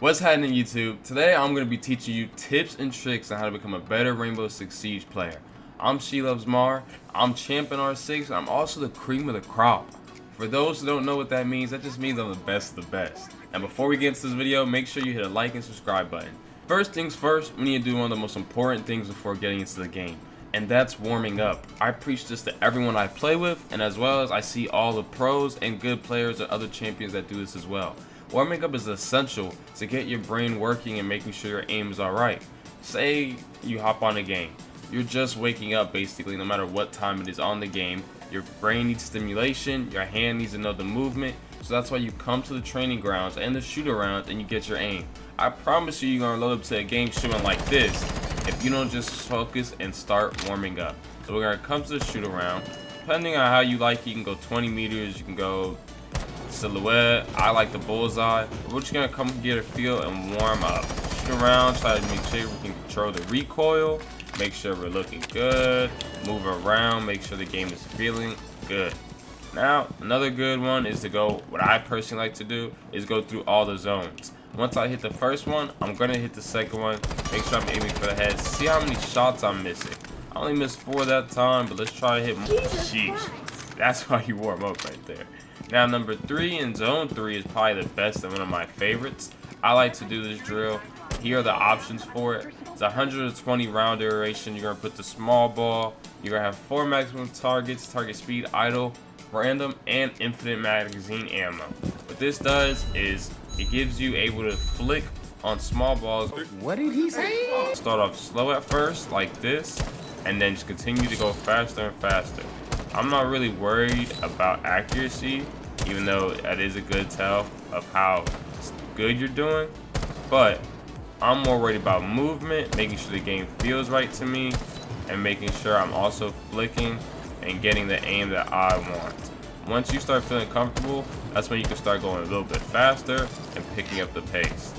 What's happening, YouTube? Today I'm going to be teaching you tips and tricks on how to become a better Rainbow Six Siege player. I'm SheLovesMar, I'm Champion R6, and I'm also the cream of the crop. For those who don't know what that means, that just means I'm the best of the best. And before we get into this video, make sure you hit a like and subscribe button. First things first, we need to do one of the most important things before getting into the game, and that's warming up. I preach this to everyone I play with, and as well as I see all the pros and good players and other champions that do this as well. Warming up is essential to get your brain working and making sure your aim is alright. Say you hop on a game. You're just waking up basically, no matter what time it is on the game. Your brain needs stimulation, your hand needs to know the movement, so that's why you come to the training grounds and the shoot-arounds and you get your aim. I promise you're going to load up to a game shooting like this if you don't just focus and start warming up. So we're going to come to the shoot-around. Depending on how you like it, you can go 20 meters, you can go silhouette. I like the bullseye. We're just gonna come get a feel and warm up. Shoot around, try to make sure we can control the recoil, make sure we're looking good, move around, make sure the game is feeling good. Now, another good one is to go, what I personally like to do, is go through all the zones. Once I hit the first one, I'm gonna hit the second one, make sure I'm aiming for the head, see how many shots I'm missing. I only missed 4 that time, but let's try to hit more. Sheesh. That's why you warm up right there. Now, number 3 in zone 3 is probably the best and one of my favorites. I like to do this drill. Here are the options for it. It's 120 round duration. You're gonna put the small ball. You're gonna have 4 maximum targets, target speed, idle, random, and infinite magazine ammo. What this does is it gives you able to flick on small balls. What did he say? Start off slow at first, like this, and then just continue to go faster and faster. I'm not really worried about accuracy, even though that is a good tell of how good you're doing, but I'm more worried about movement, making sure the game feels right to me, and making sure I'm also flicking and getting the aim that I want. Once you start feeling comfortable, that's when you can start going a little bit faster and picking up the pace.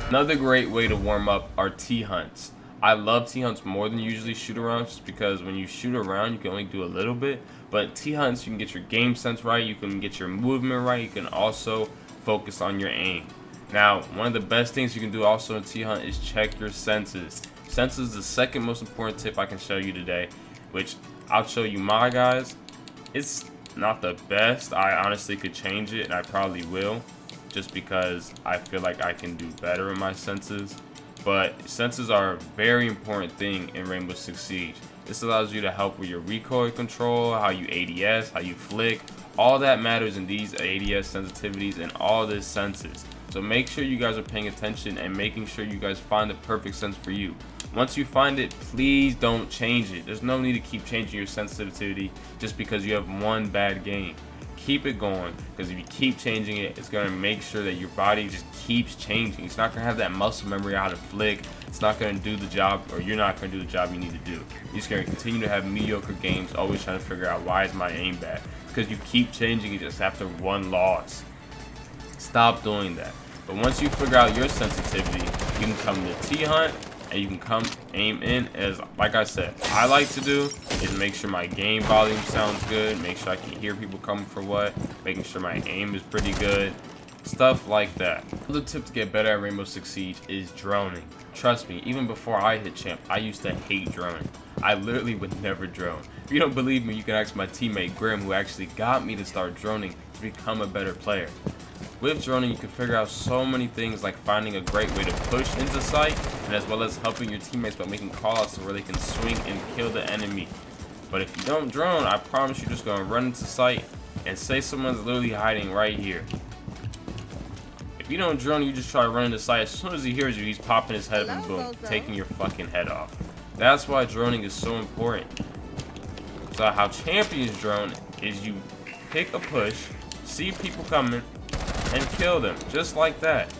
Another great way to warm up are T-hunts. I love T-hunts more than usually shoot-arounds, just because when you shoot around, you can only do a little bit. But T-hunts, you can get your game sense right, you can get your movement right, you can also focus on your aim. Now, one of the best things you can do also in T-hunt is check your senses. Senses is the second most important tip I can show you today, which I'll show you my guys. It's not the best. I honestly could change it, and I probably will, just because I feel like I can do better in my senses. But senses are a very important thing in Rainbow Six Siege. This allows you to help with your recoil control, how you ADS, how you flick. All that matters in these ADS sensitivities and all this senses. So make sure you guys are paying attention and making sure you guys find the perfect sense for you. Once you find it, please don't change it. There's no need to keep changing your sensitivity just because you have one bad game. Keep it going, because if you keep changing it, it's going to make sure that your body just keeps changing. It's not going to have that muscle memory how to flick. It's not going to do the job, or you're not going to do the job you need to do. You're just going to continue to have mediocre games, always trying to figure out why is my aim bad. Because you keep changing it just after one loss. Stop doing that. But once you figure out your sensitivity, you can come to T-hunt, and you can come aim in. As like I said, I like to do is make sure my game volume sounds good, make sure I can hear people coming for what, making sure my aim is pretty good, stuff like that. Another tip to get better at Rainbow Six Siege is droning. Trust me, even before I hit champ, I used to hate droning. I literally would never drone. If you don't believe me, you can ask my teammate Grim, who actually got me to start droning to become a better player. With droning, you can figure out so many things, like finding a great way to push into sight, and as well as helping your teammates by making callouts where they can swing and kill the enemy. But if you don't drone, I promise you're just going to run into sight and say someone's literally hiding right here. If you don't drone, you just try to run into sight. As soon as he hears you, he's popping his head up and boom, taking your fucking head off. That's why droning is so important. So how champions drone is you pick a push, see people coming, and kill them, just like that.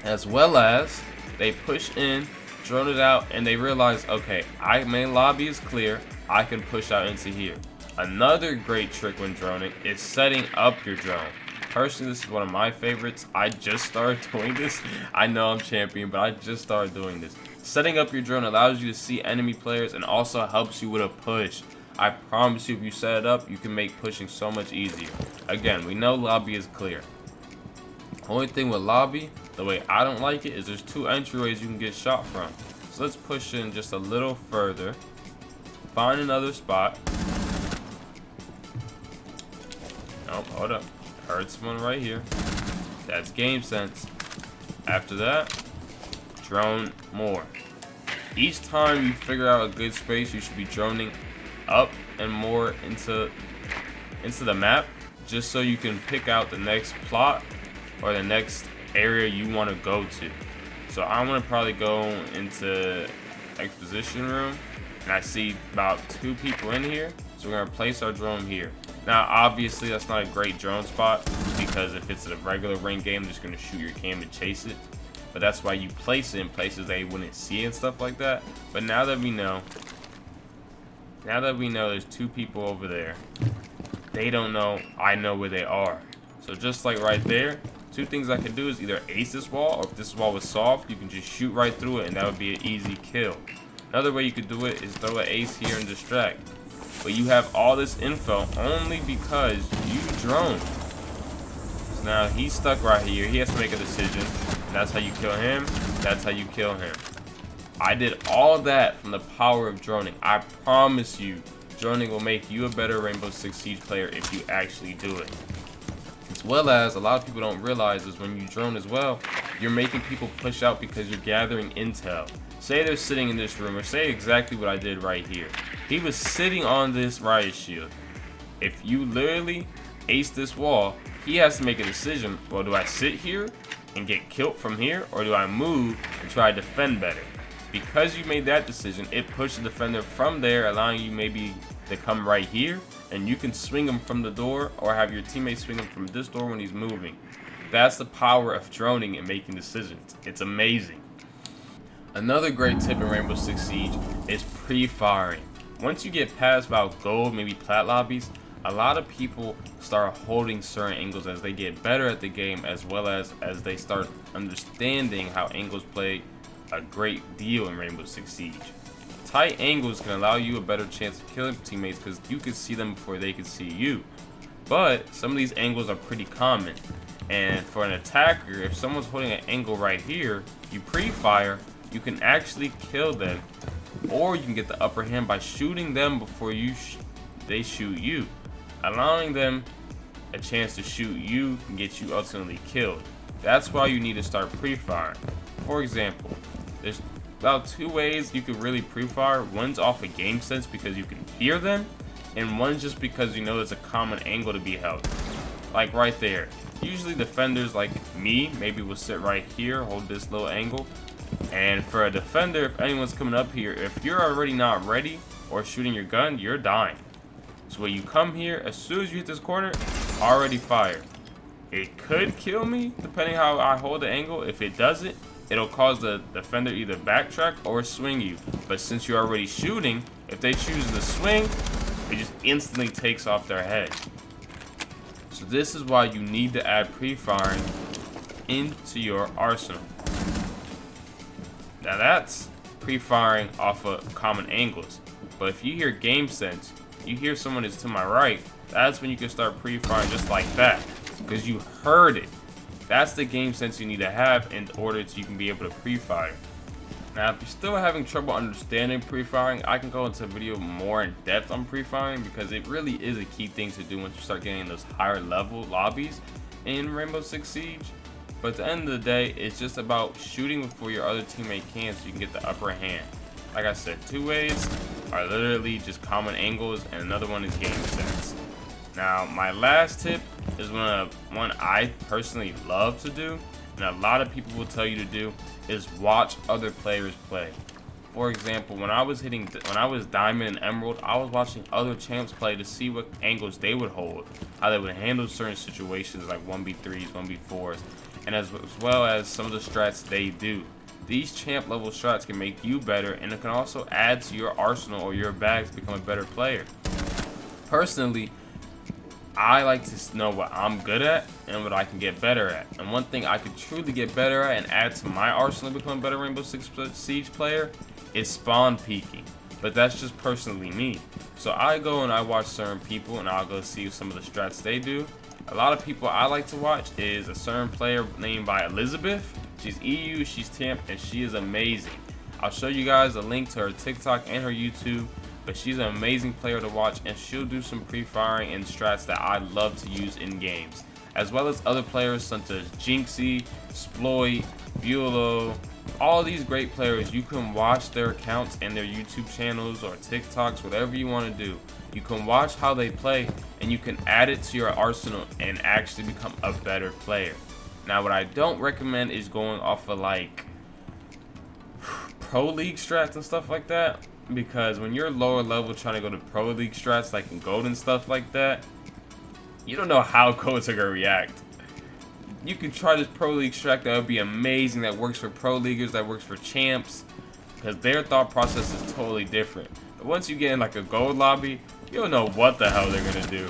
As well as they push in, drone it out, and they realize, okay, main lobby is clear, I can push out into here. Another great trick when droning is setting up your drone. Personally, this is one of my favorites. I just started doing this. I know I'm champion, but I just started doing this. Setting up your drone allows you to see enemy players and also helps you with a push. I promise you, if you set it up, you can make pushing so much easier. Again, we know lobby is clear. Only thing with lobby, the way I don't like it, is there's 2 entryways you can get shot from. So let's push in just a little further. Find another spot. Nope, hold up. Heard someone right here. That's game sense. After that, drone more. Each time you figure out a good space, you should be droning up and more into the map, just so you can pick out the next plot or the next area you want to go to. So I want to probably go into exposition room, and I see about 2 people in here, so we're gonna place our drone here. Now obviously that's not a great drone spot, because if it's a regular ranked game, they're just gonna shoot your cam and chase it. But that's why you place it in places they wouldn't see and stuff like that. But now that we know there's 2 people over there, they don't know I know where they are. So just like right there, 2 things I could do is either ace this wall, or if this wall was soft, you can just shoot right through it and that would be an easy kill. Another way you could do it is throw an ace here and distract. But you have all this info only because you drone. So now he's stuck right here. He has to make a decision. And that's how you kill him. That's how you kill him. I did all that from the power of droning. I promise you, droning will make you a better Rainbow Six Siege player if you actually do it. As well as, a lot of people don't realize is when you drone as well, you're making people push out because you're gathering intel. Say they're sitting in this room, or say exactly what I did right here. He was sitting on this riot shield. If you literally ace this wall, he has to make a decision. Well, do I sit here and get killed from here, or do I move and try to defend better? Because you made that decision, it pushed the defender from there, allowing you maybe to come right here, and you can swing him from the door, or have your teammate swing him from this door when he's moving. That's the power of droning and making decisions. It's amazing. Another great tip in Rainbow Six Siege is pre-firing. Once you get past about gold, maybe plat lobbies, a lot of people start holding certain angles as they get better at the game, as well as they start understanding how angles play a great deal in Rainbow Six Siege. Tight angles can allow you a better chance of killing teammates because you can see them before they can see you. But some of these angles are pretty common. And for an attacker, if someone's holding an angle right here, you pre-fire, you can actually kill them. Or you can get the upper hand by shooting them before they shoot you. Allowing them a chance to shoot you can get you ultimately killed. That's why you need to start pre-firing. For example, there's about 2 ways you could really pre-fire. One's off of game sense because you can hear them, and one's just because you know there's a common angle to be held. Like right there. Usually defenders like me maybe will sit right here, hold this little angle. And for a defender, if anyone's coming up here, if you're already not ready or shooting your gun, you're dying. So when you come here, as soon as you hit this corner, already fire. It could kill me depending how I hold the angle. If it doesn't, it'll cause the defender either backtrack or swing you. But since you're already shooting, if they choose to swing, it just instantly takes off their head. So this is why you need to add pre-firing into your arsenal. Now that's pre-firing off of common angles. But if you hear game sense, you hear someone is to my right, that's when you can start pre-firing just like that. Because you heard it. That's the game sense you need to have in order so you can be able to pre-fire. Now, if you're still having trouble understanding pre-firing, I can go into a video more in depth on pre-firing because it really is a key thing to do once you start getting those higher level lobbies in Rainbow Six Siege. But at the end of the day, it's just about shooting before your other teammate can so you can get the upper hand. Like I said, 2 ways are literally just common angles, and another one is game sense. Now, my last tip is one I personally love to do, and a lot of people will tell you to do, is watch other players play. For example, when I was Diamond and Emerald, I was watching other champs play to see what angles they would hold, how they would handle certain situations like 1v3s, 1v4s, and as well as some of the strats they do. These champ level strats can make you better, and it can also add to your arsenal or your bag to become a better player. Personally, I like to know what I'm good at and what I can get better at. And one thing I could truly get better at and add to my arsenal to become a better Rainbow Six Siege player is spawn peeking. but that's just personally me. So I go and I watch certain people, and I'll go see some of the strats they do. A lot of people I like to watch is a certain player named by Elizabeth. She's EU, she's temp, and she is amazing. I'll show you guys a link to her TikTok and her YouTube, but she's an amazing player to watch, and she'll do some pre-firing and strats that I love to use in games, as well as other players such as Jinxie, Sploit, Bulo. All these great players, you can watch their accounts and their YouTube channels or TikToks, whatever you want to do. You can watch how they play, and you can add it to your arsenal and actually become a better player. Now, what I don't recommend is going off of like Pro League strats and stuff like that, because when you're lower level trying to go to Pro League strats like in Gold and stuff like that, you don't know how codes are going to react. You can try this Pro League strat that would be amazing, that works for Pro Leaguers, that works for champs, because their thought process is totally different. But once you get in like a Gold lobby, you don't know what the hell they're going to do.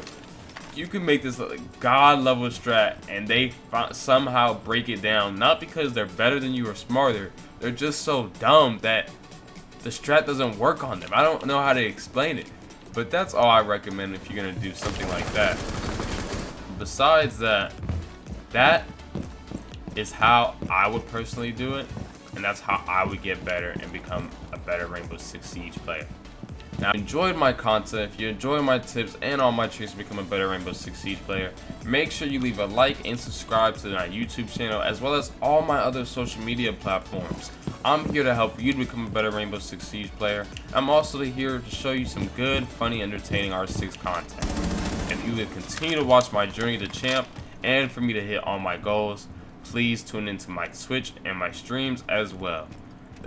You can make this like god level strat and they somehow break it down, not because they're better than you or smarter, they're just so dumb that the strat doesn't work on them. I don't know how to explain it, but that's all I recommend if you're going to do something like that. Besides that, that is how I would personally do it, and that's how I would get better and become a better Rainbow Six Siege player. Now, if you enjoyed my content, if you enjoy my tips and all my tricks to become a better Rainbow Six Siege player, make sure you leave a like and subscribe to my YouTube channel, as well as all my other social media platforms. I'm here to help you to become a better Rainbow Six Siege player. I'm also here to show you some good, funny, entertaining R6 content. If you would continue to watch my journey to champ and for me to hit all my goals, please tune into my Twitch and my streams as well.